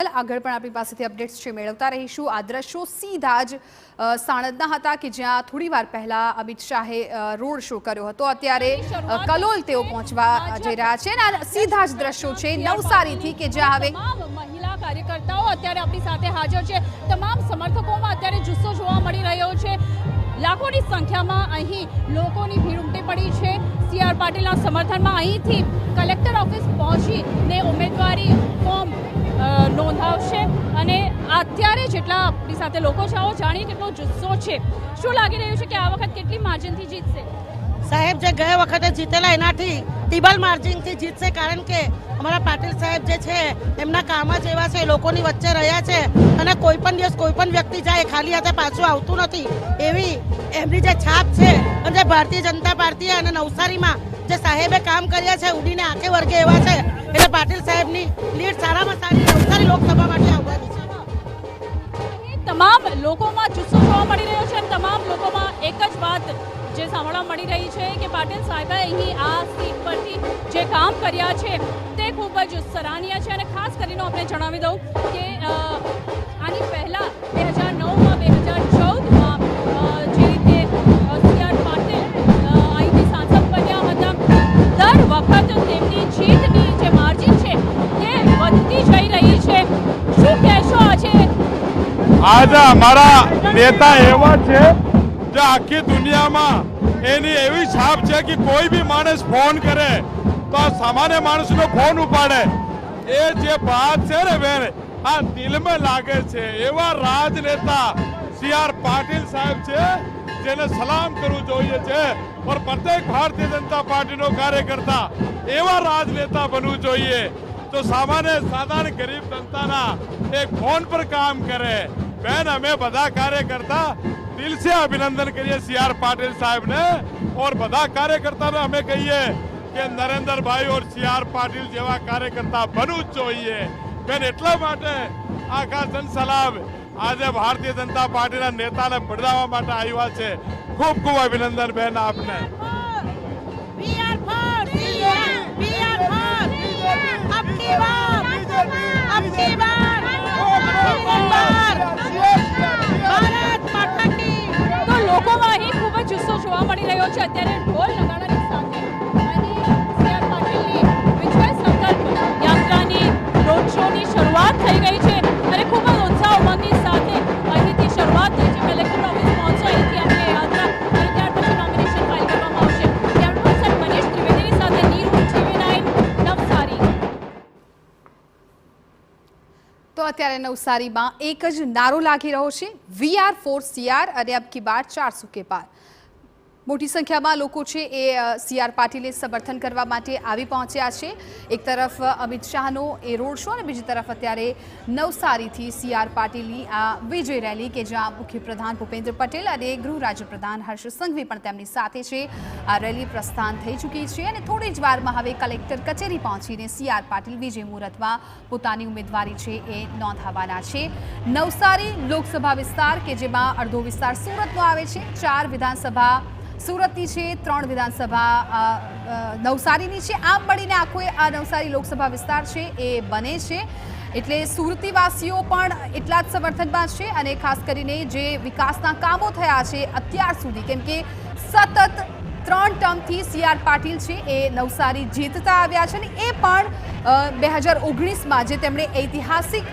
હાલ આગળ પણ આપણી પાસેથી અપડેટ્સ છે મેળવતા રહીશું। આ દ્રશ્યો સીધા જ સાણંદના હતા કે જ્યાં થોડી વાર પહેલા અમિત શાહે રોડ શો કર્યો હતો। અત્યારે કલોલ તેઓ પહોંચવા જઈ રહ્યા છે અને સીધા જ દ્રશ્યો છે નવસારીથી કે જ્યાં હવે મહિલા કાર્યકર્તાઓ અત્યારે આપણી સાથે હાજર છે। તમામ સમર્થકોમાં અત્યારે જુસ્સો જોવા મળી રહ્યો છે। લાખોની સંખ્યામાં અહીં લોકોની ભીડ ઉમટી પડી છે। સી.આર. પાટીલના સમર્થનમાં અહીંથી કલેક્ટર ઓફિસ પહોંચીને ઉમેદવારી ફોર્મ નોંધાવશે અને અત્યારે જેટલા આપણી સાથે લોકો છે આવો જાણીએ કેટલો જુસ્સો છે। શું લાગી રહ્યું છે કે આ વખત કેટલી માર્જિનથી જીતશે? સાહેબ જે ગયા વખતે જીતેલા એનાથી ટીબલ માર્જિનથી જીતશે, કારણ કે અમારા પાટીલ સાહેબ જે છે એમના કામ જ એવા છે, લોકોની વચ્ચે રહ્યા છે અને કોઈ પણ દિવસ કોઈ પણ વ્યક્તિ જાય ખાલી હાથે પાછું આવતું નથી એવી એમની જે છાપ છે। અને ભારતીય જનતા પાર્ટી અને નવસારીમાં જે સાહેબે કામ કર્યા છે ઉડીને આંખે વર્ગે એવા છે, એટલે પાટીલ સાહેબની લીડ સારામાં સારી નવસારી લોકસભા માટે આવવાની છે। તમામ લોકોમાં જુસ્સો જોવા મળી રહ્યો છે અને તમામ લોકોમાં એક જ વાત જે સાંભળવા મળી રહી છે કે પાટીલ સાહેબે અહીં આ સીટ પરથી જે કામ કર્યા છે તે ખૂબ જ સરાહનીય છે। અને ખાસ કરીને આપણે જણાવી દઉં કે આની પહેલા 2009માં 2014માં જે રીતે સી.આર. પાટીલ અહીંથી સાંસદ બન્યા હતા, દર વખત તેમની જીતની જે માર્જિન છે તે વધતી જઈ રહી છે। શું કહેશો આજે અમારા નેતા એવા છે જે આખી દુનિયામાં એની એવી છાપ છે કે કોઈ બી માણસ ફોન કરે તો સામાન્ય માણસનો ફોન ઉપાડે। એ જે વાત છે ને બેન આ દિલમાં લાગે છે। એવા રાજનેતા સી.આર. પાટીલ સાહેબ છે જેને સલામ કરવું જોઈએ છે और प्रत्येक भारतीय जनता पार्टी નો કાર્યકર્તા એવા રાજનેતા બનવું જોઈએ तो सामान्य साधारण गरीब जनता एक फोन पर काम करे। बहन हमें बधा कार्यकर्ता दिल से अभिनंदन करिए सી.આર. पाटिल साहब ने और बधा कार्यकर्ता ने हमें कहिए कि नरेंद्र भाई और સી.આર. पाटिल जेवा कार्यकर्ता बनવું જ જોઈએ। બેન એટલા માટે આખા જનસલામ આજે ભારતીય જનતા પાર્ટીના નેતાને બિરદાવવા માટે આવ્યા છે। ખૂબ ખૂબ અભિનંદન બેન આપને। તો લોકોમાં અહીં ખૂબ જ જુસ્સો જોવા મળી રહ્યો છે। અત્યારે ઢોલ નગાડાની સાથે અહીં સી.આર. પાટીલની વિજય સંકલ્પ યાત્રાની રોડ શોની શરૂઆત થઈ ગઈ છે અને ખૂબ જ ઉત્સાહ ઉમંગની સાથે અહીંથી શરૂઆત થઈ છે। કલેક્ટર ઓફિસ પહોંચો અહીંથી આપણે યાત્રા અને ત્યાર પછી નોમિનેશન ફાઇલ કરવામાં આવશે। કેમેરા પર્સન મનીષ ત્રિવેદીની સાથે નીરુ TV9 નવસારી। તો અત્યારે નવસારીમાં એક જ નારો લાગી રહ્યો છે વી આર ફોર સી.આર. અને અબ કી બાર 400 કે પાર। મોટી સંખ્યામાં લોકો છે એ સી.આર. પાટીલે સમર્થન કરવા માટે આવી પહોંચ્યા છે। એક તરફ અમિત શાહનો એ રોડ શો અને બીજી તરફ અત્યારે નવસારીથી સી.આર. પાટીલની આ વિજય રેલી કે જ્યાં મુખ્યપ્રધાન ભૂપેન્દ્ર પટેલ અને ગૃહ રાજ્યપ્રધાન હર્ષ સંઘવી પણ તેમની સાથે છે। આ રેલી પ્રસ્થાન થઈ ચૂકી છે અને થોડી જ વારમાં હવે કલેક્ટર કચેરી પહોંચીને સી.આર. પાટીલ વિજય મુહૂર્તમાં પોતાની ઉમેદવારી છે એ નોંધાવવાના છે। નવસારી લોકસભા વિસ્તાર કે જેમાં અડધો વિસ્તાર સુરતનો આવે છે, 4 વિધાનસભા સુરતની છે, 3 વિધાનસભા નવસારીની છે। આમ મળીને આખો આ નવસારી લોકસભા વિસ્તાર છે એ બને છે। એટલે સુરતીવાસીઓ પણ એટલા જ સમર્થનમાં છે અને ખાસ કરીને જે વિકાસના કામો થયા છે અત્યાર સુધી, કેમ કે સતત 3 ટર્મથી સી.આર. પાટીલ છે એ નવસારી જીતતા આવ્યા છે અને એ પણ 2019માં જે તેમણે ઐતિહાસિક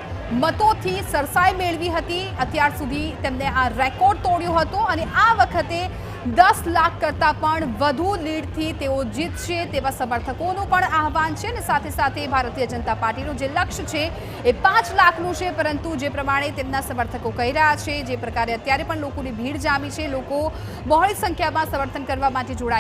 મતોથી સરસાઈ મેળવી હતી, અત્યાર સુધી તેમને આ રેકોર્ડ તોડ્યો હતો અને આ વખતે 10 લાખ કરતાં પણ વધુ લીડથી તેઓ જીતશે તેવા સમર્થકોનું પણ આહવાન છે અને સાથે સાથે ભારતીય જનતા પાર્ટીનું જે લક્ષ્ય છે એ 5 લાખનું છે। પરંતુ જે પ્રમાણે તેમના સમર્થકો કહી રહ્યા છે, જે પ્રકારે અત્યારે પણ લોકોની ભીડ જામી છે, લોકો બહોળી સંખ્યામાં સમર્થન કરવા માટે જોડાઈ